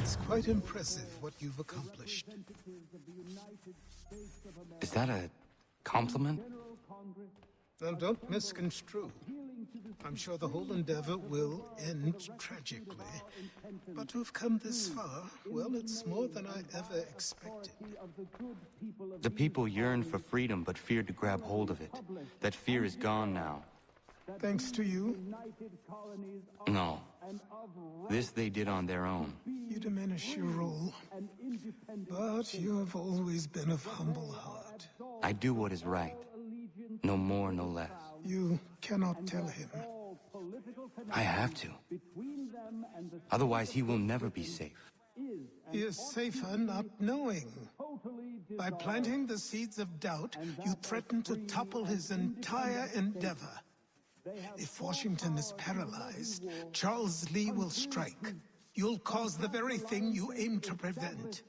It's quite impressive what you've accomplished. Is that a compliment? Now, don't misconstrue. I'm sure the whole endeavor will end tragically. But to have come this far, well, it's more than I ever expected. The people yearned for freedom but feared to grab hold of it. That fear is gone now. Thanks to you? No. This they did on their own. You diminish your role. But you have always been of humble heart. I do what is right. No more, no less. You cannot tell him. I have to. Otherwise, he will never be safe. He is safer not knowing. By planting the seeds of doubt, you threaten to topple his entire endeavor. If Washington is paralyzed, Charles Lee will strike. You'll cause the very thing you aim to prevent.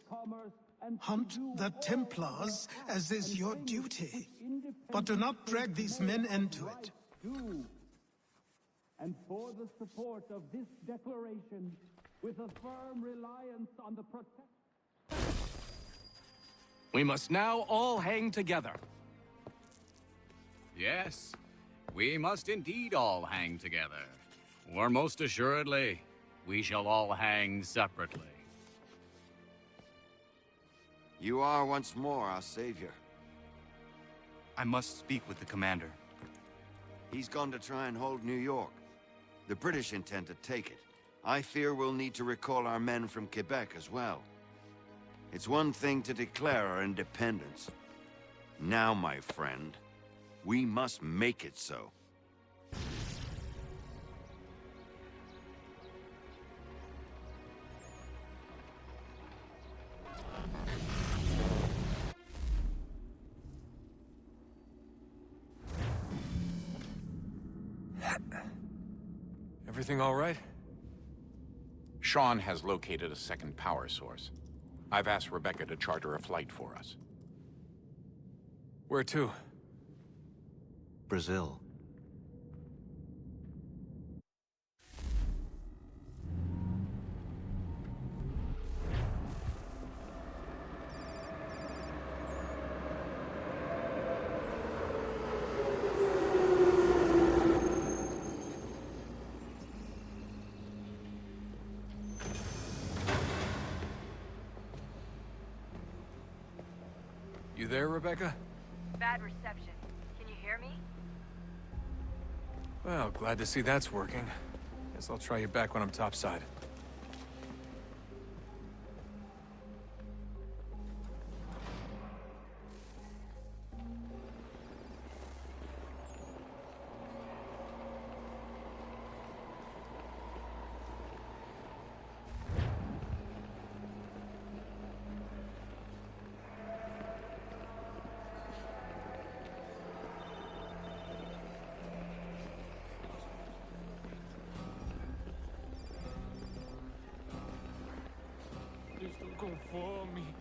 Hunt the Templars, as is your duty. But do not drag these men into it. And for the support of this declaration, with a firm reliance on the protection... We must now all hang together. Yes, we must indeed all hang together. Or most assuredly, we shall all hang separately. You are once more our savior. I must speak with the commander. He's gone to try and hold New York. The British intend to take it. I fear we'll need to recall our men from Quebec as well. It's one thing to declare our independence. Now, my friend, we must make it so. Everything all right? Sean has located a second power source. I've asked Rebecca to charter a flight for us. Where to? Brazil. You there, Rebecca? Bad reception. Can you hear me? Well, glad to see that's working. Guess I'll try you back when I'm topside. Estou com fome.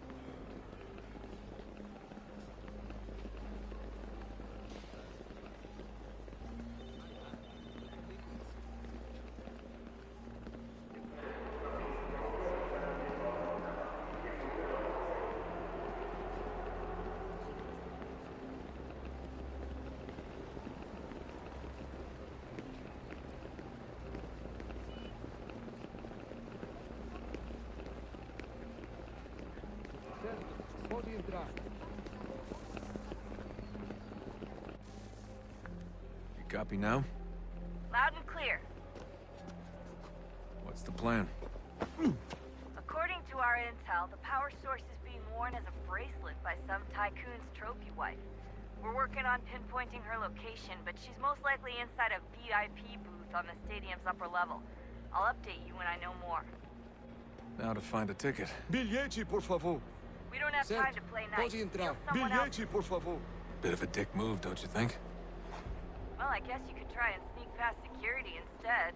Pode entrar. You copy now? Loud and clear. What's the plan? According to our intel, the power source is being worn as a bracelet by some tycoon's trophy wife. We're working on pinpointing her location, but she's most likely inside a VIP booth on the stadium's upper level. I'll update you when I know more. Now to find a ticket. Bilhete, por favor. We don't have time to play nice. Pode entrar. Someone else. Bilhete, por favor. Bit of a dick move, don't you think? Well, I guess you could try and sneak past security instead.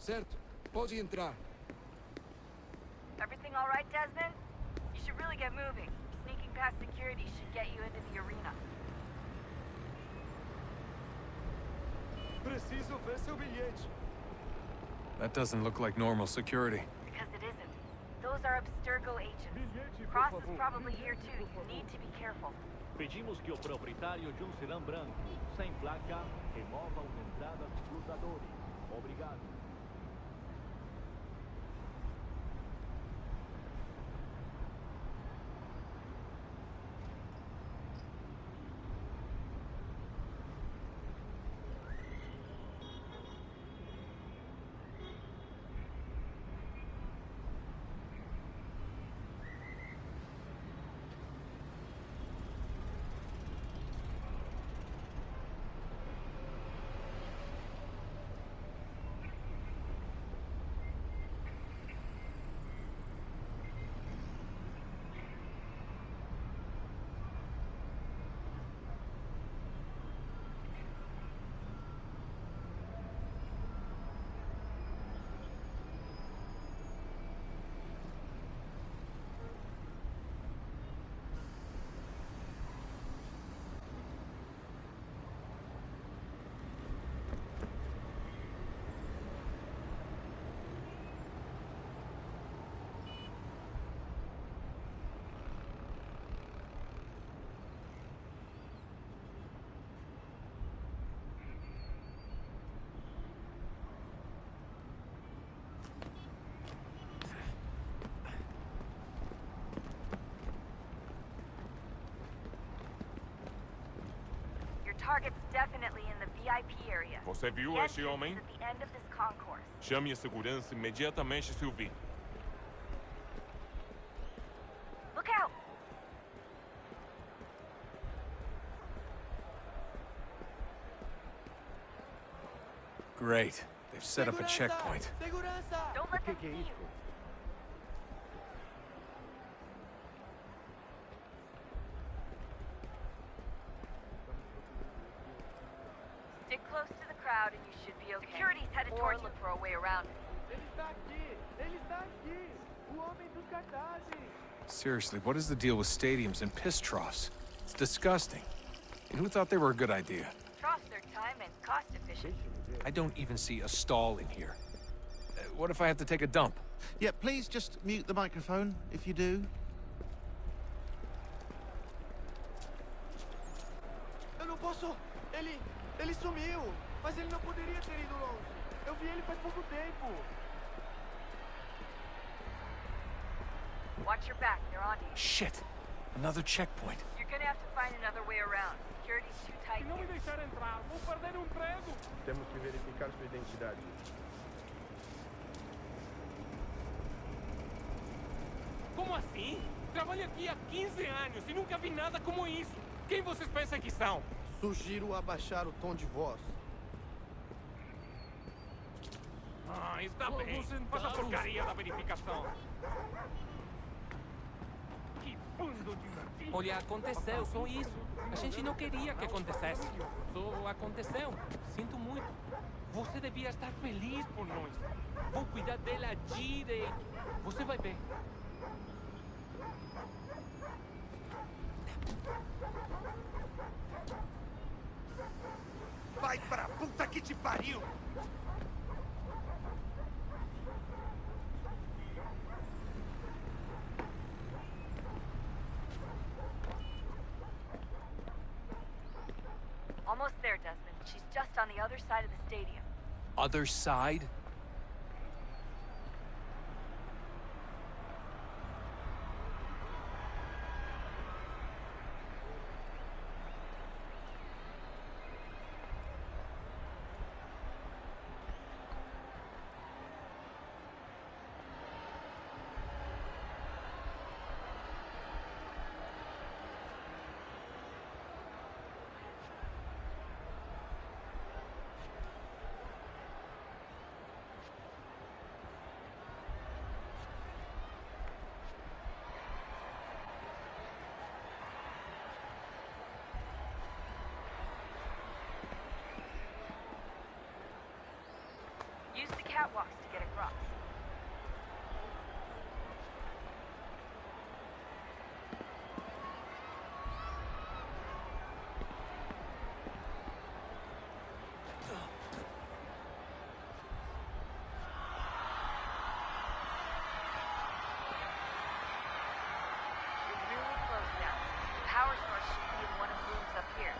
Certo. Pode entrar. Everything all right, Desmond? You should really get moving. Sneaking past security should get you into the arena. Preciso ver seu bilhete. That doesn't look like normal security. Because it isn't. Those are Abstergo agents. Cross is probably here too. You need to be careful. Pedimos que o proprietário de sedã branco, sem placa, remova uma entrada dos cruzadores. Obrigado. Target's definitely in the VIP area. Você viu The esse entrance homem? is at the end of this concourse. Chame a segurança imediatamente se o vir. Look out! Great. They've set up a checkpoint. Don't let them see you. Stick close to the crowd and you should be okay. Security's headed towards you. Look for a way around it. Ele está aqui! Ele está aqui! O homem dos cartazes! Seriously, what is the deal with stadiums and piss troughs? It's disgusting. And who thought they were a good idea? Troughs are time and cost efficient. I don't even see a stall in here. What if I have to take a dump? Yeah, please just mute the microphone, if you do. Eu não posso... Ele sumiu! Mas ele não poderia ter ido longe. Eu vi ele faz pouco tempo. Watch your back, they're on to you. Shit! Another checkpoint. You're gonna have to find another way around. Security's too tight. Se não me deixar entrar, vou perder um emprego. Temos que verificar sua identidade. Como assim? Trabalho aqui há 15 anos e nunca vi nada como isso. Quem vocês pensam que são? Sugiro abaixar o tom de voz. Ah, está bem. Faz a porcaria da verificação. Que bando de nativo. Olha, aconteceu, só isso. A gente não queria que acontecesse. Só aconteceu. Sinto muito. Você devia estar feliz por nós. Vou cuidar dela direito. Você vai ver. Vai pra puta que te pariu! Almost there, Desmond. She's just on the other side of the stadium. Other side? catwalks to get across. You're really close now. The power source should be in one of the rooms up here.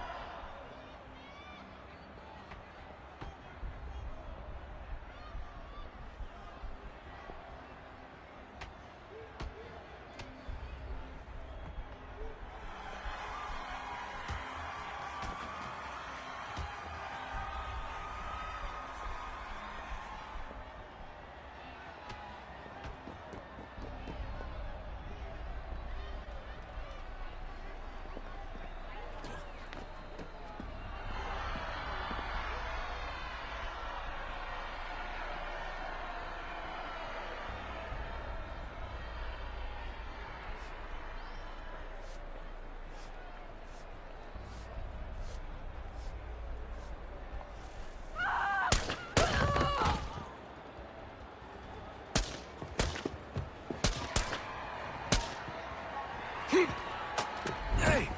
Hey!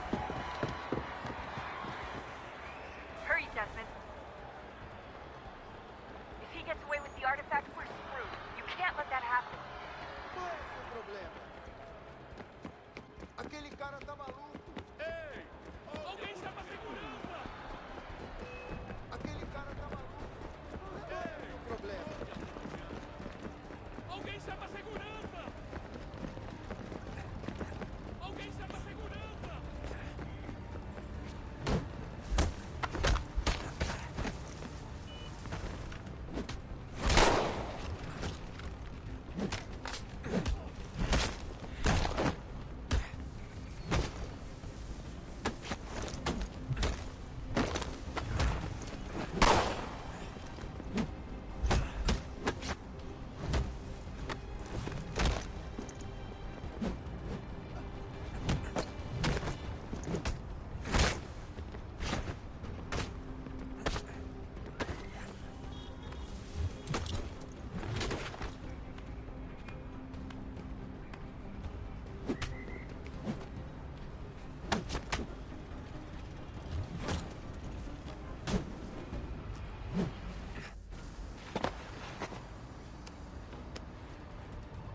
Hurry, Desmond. If he gets away with the artifact, we're screwed. You can't let that happen. Qual é o seu problema? Aquele cara tá maluco. Ei! Alguém chama a segurança! Aquele cara tá maluco. Qual é o seu problema? Alguém chama a segurança! Alguém chama a segurança!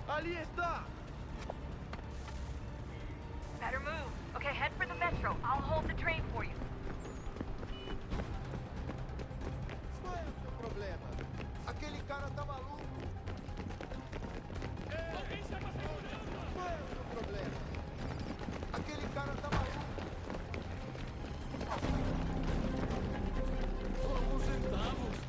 Ali está! Better move. Okay, head for the metro. I'll hold the train for you. Qual é o seu problema? Aquele cara tá maluco. Alguém chama a segurança! Qual é o seu problema? Aquele cara tá maluco. Só alguns centavos!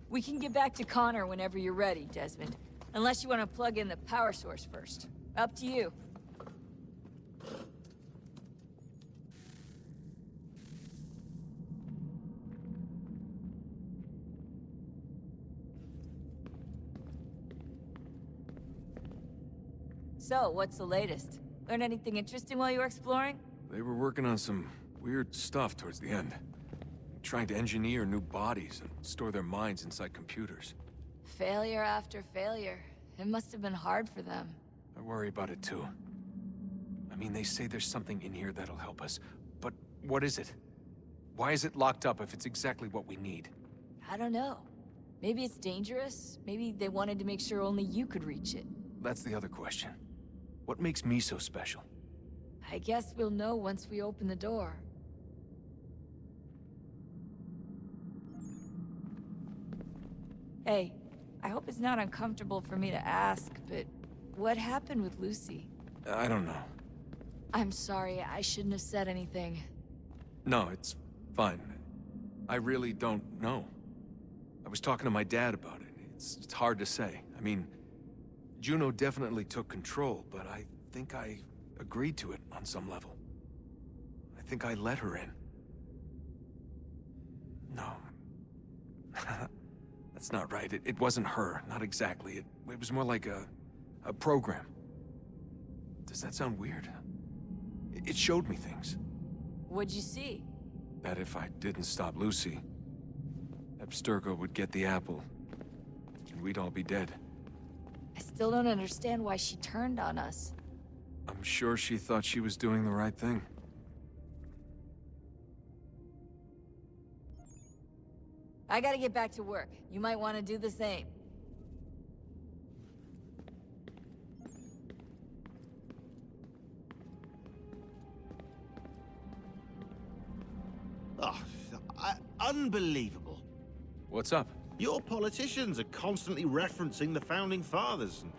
We can get back to Connor whenever you're ready, Desmond. Unless you want to plug in the power source first. Up to you. So, what's the latest? Learn anything interesting while you were exploring? They were working on some weird stuff towards the end. Trying to engineer new bodies and store their minds inside computers. Failure after failure. It must have been hard for them. I worry about it too. I mean, they say there's something in here that'll help us, but what is it? Why is it locked up if it's exactly what we need? I don't know. Maybe it's dangerous. Maybe they wanted to make sure only you could reach it. That's the other question. What makes me so special? I guess we'll know once we open the door. Hey, I hope it's not uncomfortable for me to ask, but what happened with Lucy? I don't know. I'm sorry, I shouldn't have said anything. No, it's fine. I really don't know. I was talking to my dad about it. It's hard to say. I mean, Juno definitely took control, but I think I agreed to it on some level. I think I let her in. No. That's not right. It wasn't her. Not exactly. It was more like a program. Does that sound weird? It showed me things. What'd you see? That if I didn't stop Lucy, Abstergo would get the apple, and we'd all be dead. I still don't understand why she turned on us. I'm sure she thought she was doing the right thing. I gotta get back to work. You might want to do the same. Oh, unbelievable. What's up? Your politicians are constantly referencing the Founding Fathers and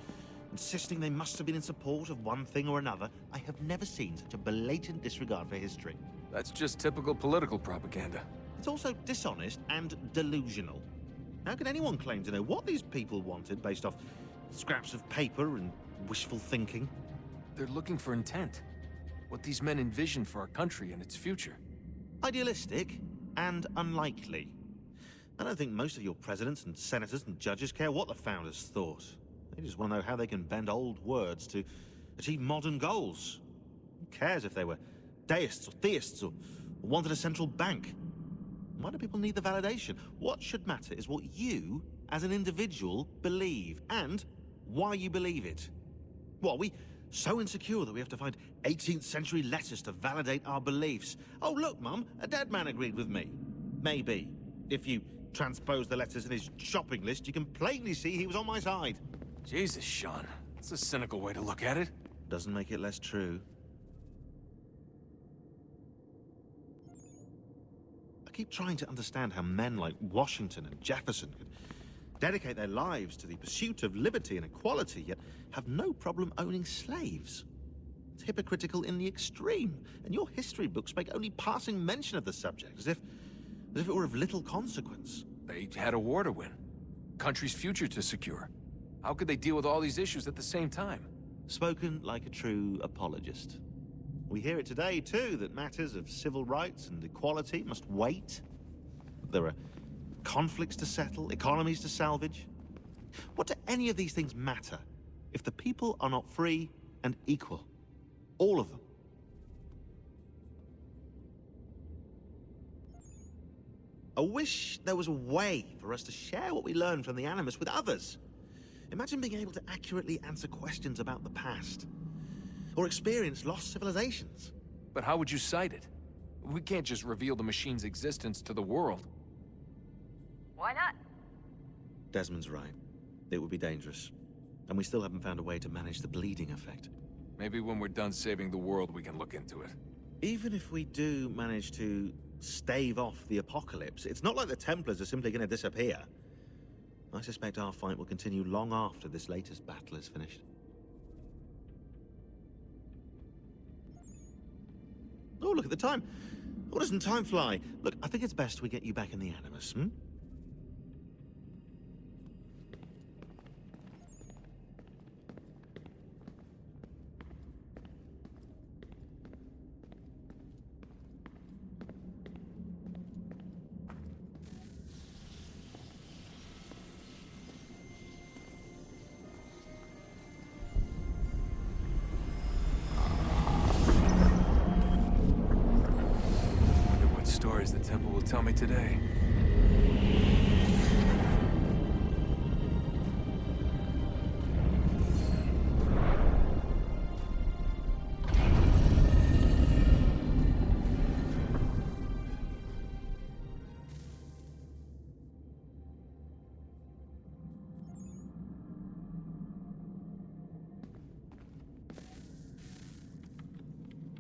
insisting they must have been in support of one thing or another. I have never seen such a blatant disregard for history. That's just typical political propaganda. It's also dishonest and delusional. How can anyone claim to know what these people wanted based off scraps of paper and wishful thinking? They're looking for intent. What these men envisioned for our country and its future. Idealistic and unlikely. I don't think most of your presidents and senators and judges care what the founders thought. They just want to know how they can bend old words to achieve modern goals. Who cares if they were deists or theists or wanted a central bank? Why do people need the validation? What should matter is what you, as an individual, believe, and why you believe it. What, are we so insecure that we have to find 18th century letters to validate our beliefs? Oh, look, Mum, a dead man agreed with me. Maybe. If you transpose the letters in his shopping list, you can plainly see he was on my side. Jesus, Sean. That's a cynical way to look at it. Doesn't make it less true. I keep trying to understand how men like Washington and Jefferson could dedicate their lives to the pursuit of liberty and equality, yet have no problem owning slaves. It's hypocritical in the extreme, and your history books make only passing mention of the subject, as if it were of little consequence. They had a war to win. Country's future to secure. How could they deal with all these issues at the same time? Spoken like a true apologist. We hear it today, too, that matters of civil rights and equality must wait. There are conflicts to settle, economies to salvage. What do any of these things matter if the people are not free and equal? All of them. I wish there was a way for us to share what we learned from the Animus with others. Imagine being able to accurately answer questions about the past, or experience lost civilizations. But how would you cite it? We can't just reveal the machine's existence to the world. Why not? Desmond's right. It would be dangerous. And we still haven't found a way to manage the bleeding effect. Maybe when we're done saving the world, we can look into it. Even if we do manage to stave off the apocalypse, it's not like the Templars are simply going to disappear. I suspect our fight will continue long after this latest battle is finished. Oh, look at the time. Oh, doesn't time fly? Look, I think it's best we get you back in the Animus, hmm? Stories the temple will tell me today.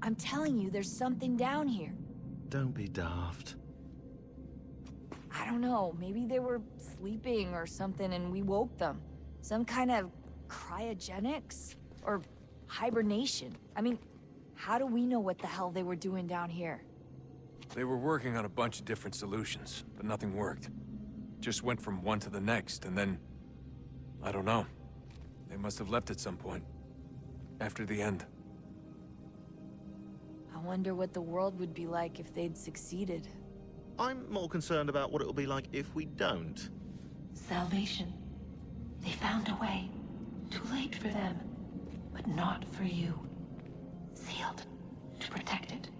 I'm telling you, there's something down here. Don't be daft. I don't know, maybe they were sleeping or something and we woke them. Some kind of cryogenics? Or hibernation? I mean, how do we know what the hell they were doing down here? They were working on a bunch of different solutions, but nothing worked. Just went from one to the next, and then... I don't know. They must have left at some point. After the end. I wonder what the world would be like if they'd succeeded. I'm more concerned about what it'll be like if we don't. Salvation. They found a way. Too late for them, but not for you. Sealed to protect it.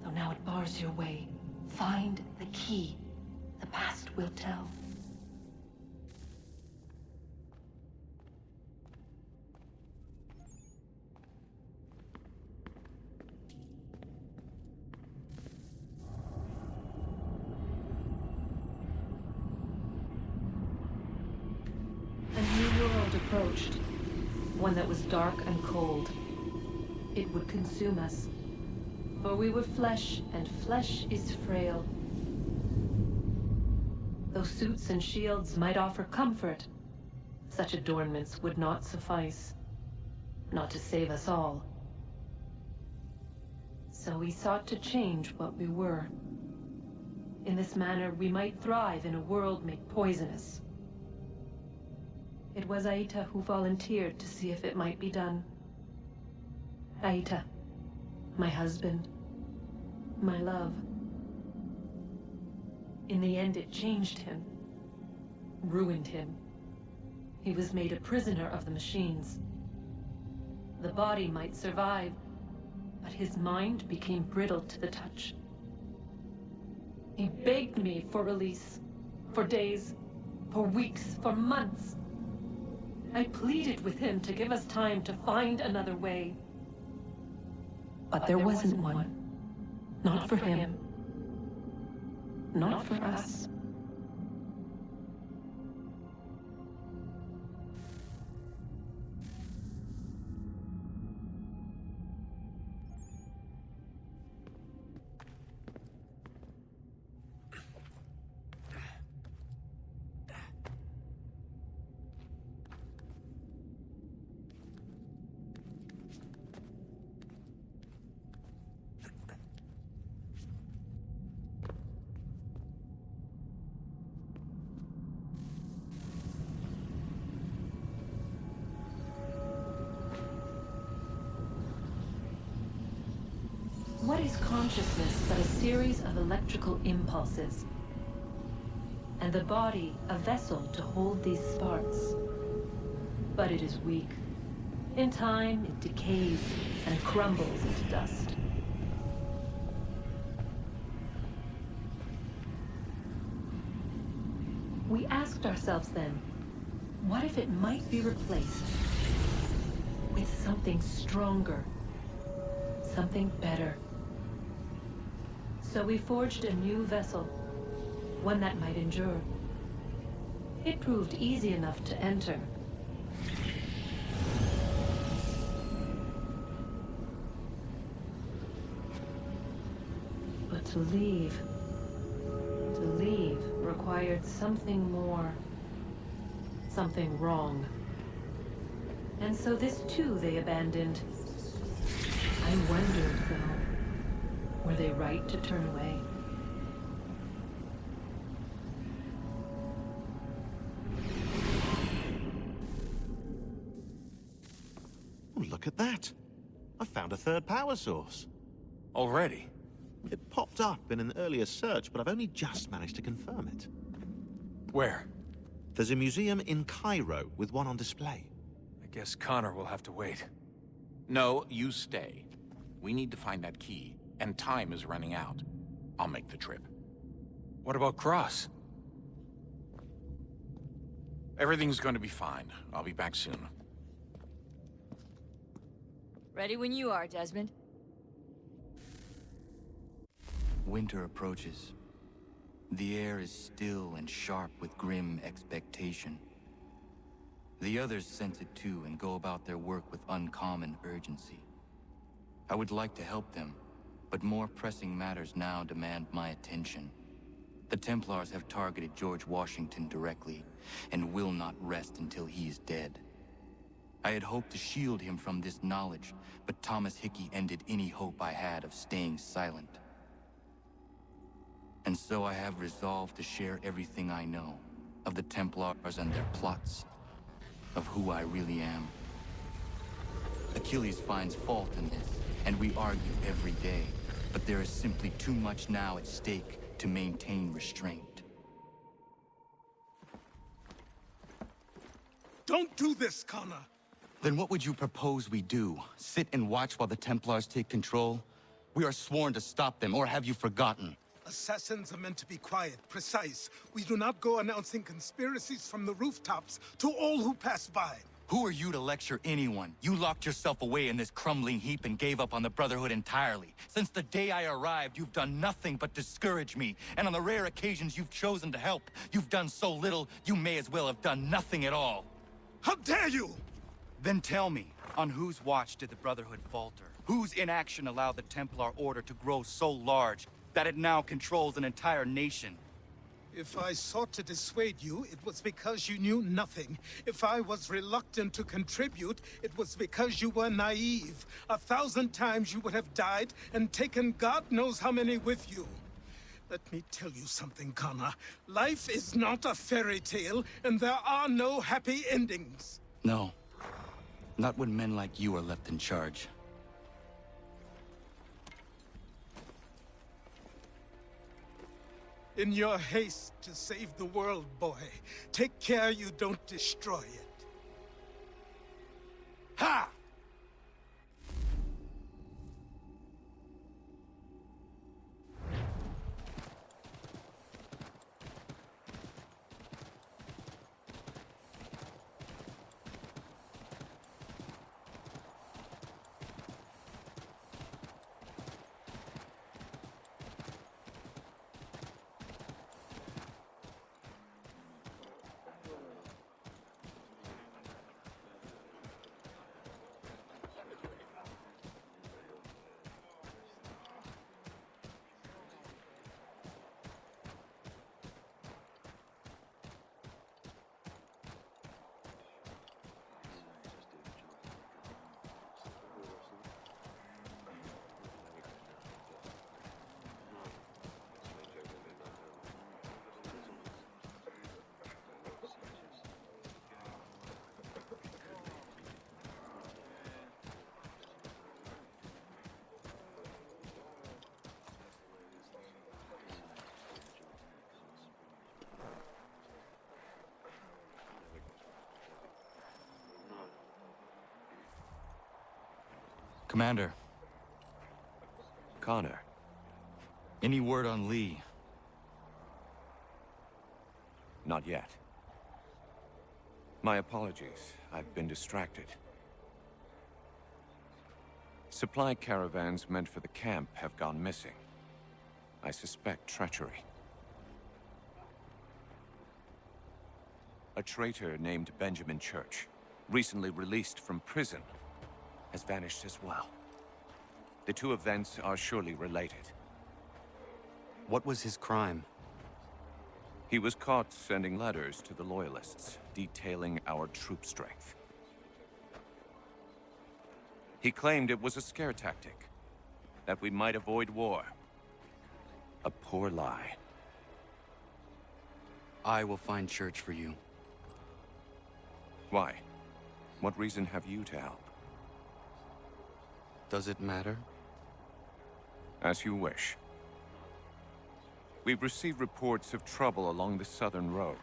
Though now it bars your way. Find the key. The past will tell. A new world approached. One that was dark and cold. It would consume us. For we were flesh, and flesh is frail. Though suits and shields might offer comfort, such adornments would not suffice. Not to save us all. So we sought to change what we were. In this manner, we might thrive in a world made poisonous. It was Aita who volunteered to see if it might be done. Aita, my husband, my love. In the end, it changed him, ruined him. He was made a prisoner of the machines. The body might survive, but his mind became brittle to the touch. He begged me for release, for days, for weeks, for months. I pleaded with him to give us time to find another way. But there wasn't one. Not for him. Not for us. What is consciousness but a series of electrical impulses? And the body a vessel to hold these sparks. But it is weak. In time, it decays and crumbles into dust. We asked ourselves then, what if it might be replaced with something stronger, something better? So we forged a new vessel, one that might endure. It proved easy enough to enter. But to leave required something more, something wrong. And so this too they abandoned. I wondered, though, were they right to turn away? Oh, look at that. I found a third power source. Already? It popped up in an earlier search, but I've only just managed to confirm it. Where? There's a museum in Cairo with one on display. I guess Connor will have to wait. No, you stay. We need to find that key, and time is running out. I'll make the trip. What about Cross? Everything's going to be fine. I'll be back soon. Ready when you are, Desmond. Winter approaches. The air is still and sharp with grim expectation. The others sense it too and go about their work with uncommon urgency. I would like to help them, but more pressing matters now demand my attention. The Templars have targeted George Washington directly, and will not rest until he is dead. I had hoped to shield him from this knowledge, but Thomas Hickey ended any hope I had of staying silent. And so I have resolved to share everything I know of the Templars and their plots, of who I really am. Achilles finds fault in this, and we argue every day, but there is simply too much now at stake to maintain restraint. Don't do this, Connor! Then what would you propose we do? Sit and watch while the Templars take control? We are sworn to stop them, or have you forgotten? Assassins are meant to be quiet, precise. We do not go announcing conspiracies from the rooftops to all who pass by. Who are you to lecture anyone? You locked yourself away in this crumbling heap and gave up on the Brotherhood entirely. Since the day I arrived, you've done nothing but discourage me. And on the rare occasions you've chosen to help, you've done so little, you may as well have done nothing at all. How dare you! Then tell me, on whose watch did the Brotherhood falter? Whose inaction allowed the Templar Order to grow so large that it now controls an entire nation? If I sought to dissuade you, it was because you knew nothing. If I was reluctant to contribute, it was because you were naive. 1,000 times you would have died and taken God knows how many with you. Let me tell you something, Connor. Life is not a fairy tale, and there are no happy endings. No. Not when men like you are left in charge. In your haste to save the world, boy, take care you don't destroy it. Ha! Commander. Connor. Any word on Lee? Not yet. My apologies. I've been distracted. Supply caravans meant for the camp have gone missing. I suspect treachery. A traitor named Benjamin Church, recently released from prison, has vanished as well. The two events are surely related. What was his crime? He was caught sending letters to the Loyalists, detailing our troop strength. He claimed it was a scare tactic, that we might avoid war. A poor lie. I will find Church for you. Why? What reason have you to help? Does it matter? As you wish. We've received reports of trouble along the southern road.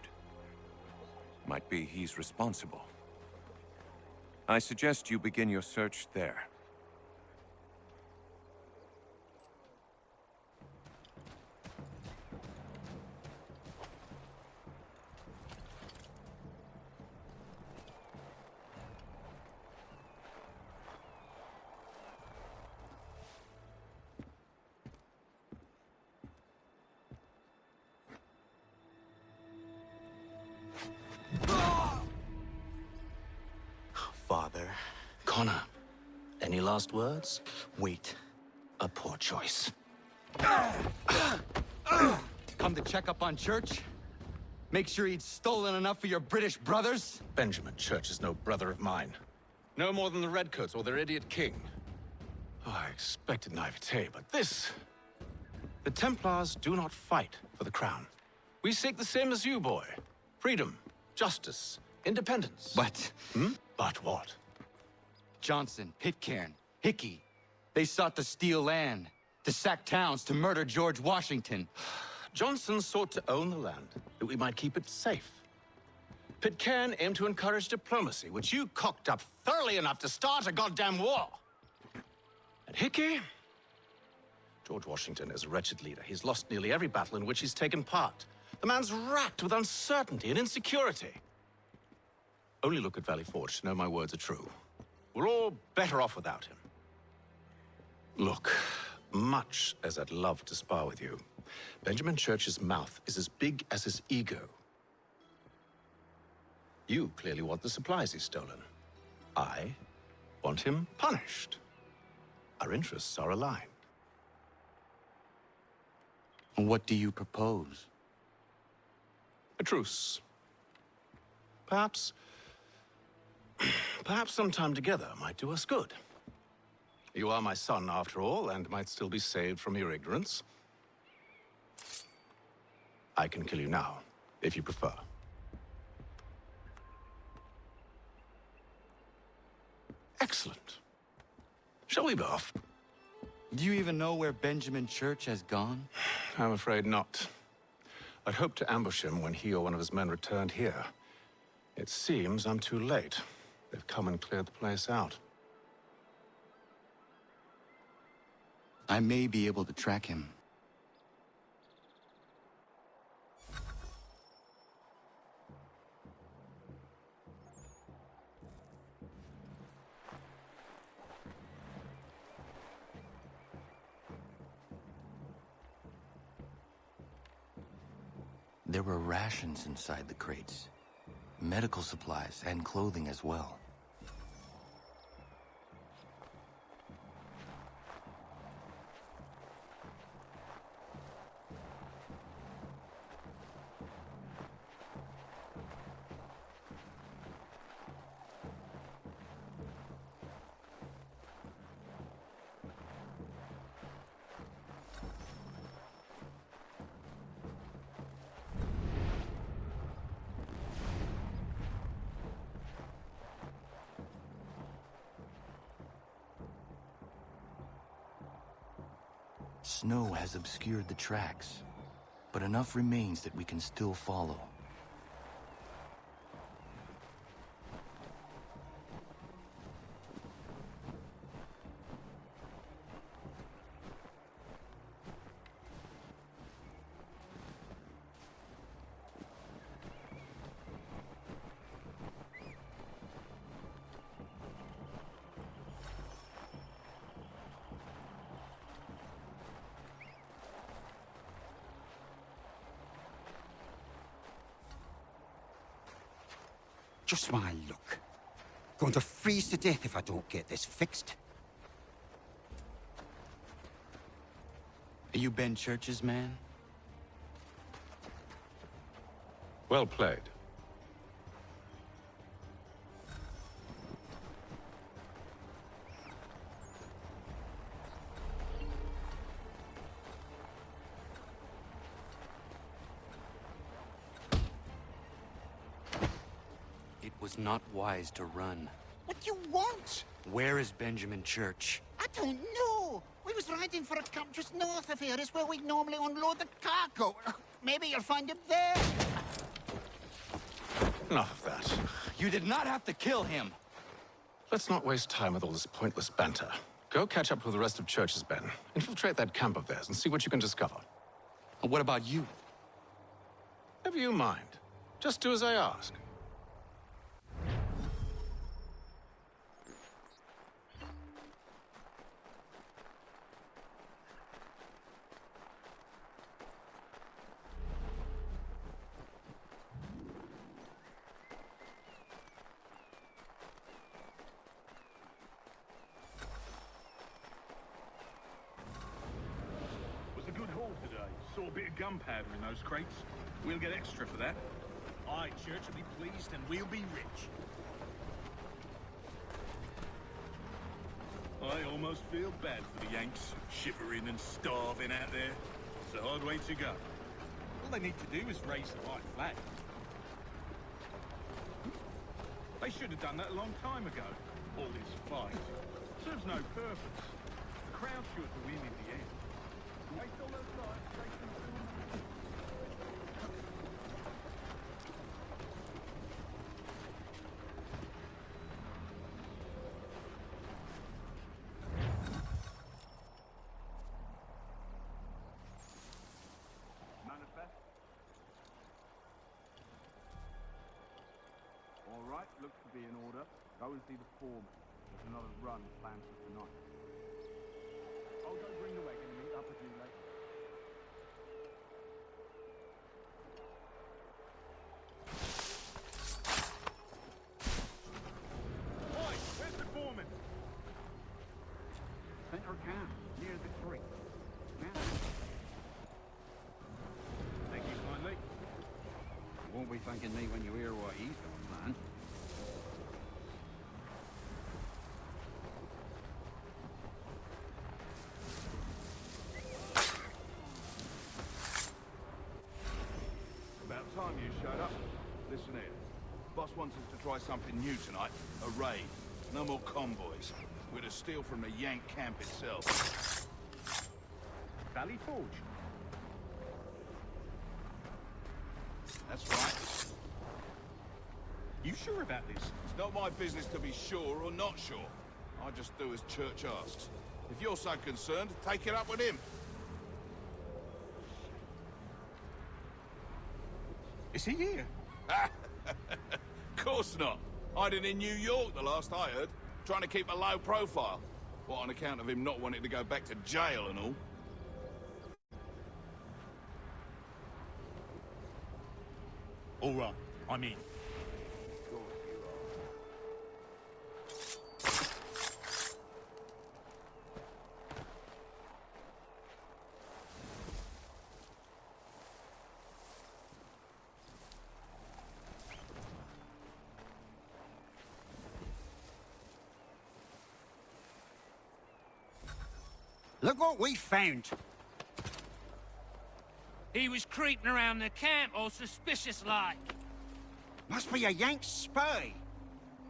Might be he's responsible. I suggest you begin your search there. Father. Connor, any last words? Wait. A poor choice. Come to check up on Church? Make sure he'd stolen enough for your British brothers? Benjamin Church is no brother of mine. No more than the Redcoats or their idiot king. Oh, I expected naivete, but this... The Templars do not fight for the crown. We seek the same as you, boy. Freedom, justice, independence. But... But what? Johnson, Pitcairn, Hickey, they sought to steal land, to sack towns, to murder George Washington. Johnson sought to own the land, that we might keep it safe. Pitcairn aimed to encourage diplomacy, which you cocked up thoroughly enough to start a goddamn war. And Hickey? George Washington is a wretched leader. He's lost nearly every battle in which he's taken part. The man's racked with uncertainty and insecurity. Only look at Valley Forge to know my words are true. We're all better off without him. Look, much as I'd love to spar with you, Benjamin Church's mouth is as big as his ego. You clearly want the supplies he's stolen. I want him punished. Our interests are aligned. What do you propose? A truce. Perhaps some time together might do us good. You are my son, after all, and might still be saved from your ignorance. I can kill you now, if you prefer. Excellent. Shall we be off? Do you even know where Benjamin Church has gone? I'm afraid not. I'd hoped to ambush him when he or one of his men returned here. It seems I'm too late. They've come and cleared the place out. I may be able to track him. There were rations inside the crates. Medical supplies and clothing as well. Snow has obscured the tracks, but enough remains that we can still follow. Just my luck. Going to freeze to death if I don't get this fixed. Are you Ben Church's man? Well played. It was not wise to run. What do you want? Where is Benjamin Church? I don't know. We was riding for a camp just north of here. It's where we normally unload the cargo. Maybe you'll find him there. Enough of that. You did not have to kill him. Let's not waste time with all this pointless banter. Go catch up with the rest of Church's men. Infiltrate that camp of theirs and see what you can discover. And what about you? Never you mind. Just do as I ask. Saw a bit of gunpowder in those crates. We'll get extra for that. Aye, Church will be pleased and we'll be rich. I almost feel bad for the Yanks, shivering and starving out there. It's a hard way to go. All they need to do is raise the right flag. They should have done that a long time ago. All this fight serves no purpose. The crowd's sure to win in the end. Waste all those lives, take them to manifest. All right, looks to be in order. Go and see the foreman. There's another run planned for tonight. I'll go bring the wagon and meet up with you later. Oi, where's the foreman? Center camp, near the creek. Thank you kindly. You won't be thanking me when you hear what he's got, man. About time you showed up. Listen here. Boss wants us to try something new tonight. A raid. No more convoys. We're to steal from the Yank camp itself. Valley Forge? That's right. You sure about this? It's not my business to be sure or not sure. I just do as Church asks. If you're so concerned, take it up with him. Is he here? Course not. Hiding in New York, the last I heard. Trying to keep a low profile. What, on account of him not wanting to go back to jail and all? All right, I'm in. Look what we found. He was creeping around the camp all suspicious-like. Must be a Yank spy.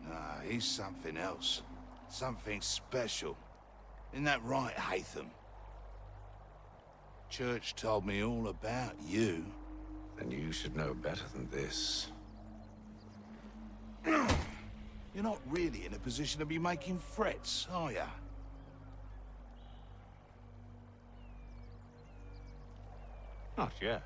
Nah, he's something else. Something special. Isn't that right, Hatham? Church told me all about you. Then you should know better than this. You're not really in a position to be making threats, are ya? Not yet.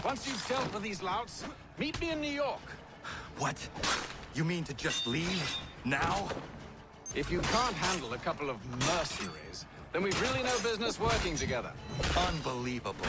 Once you've dealt with these louts, meet me in New York. What? You mean to just leave? Now? If you can't handle a couple of mercenaries, then we've really no business working together. Unbelievable.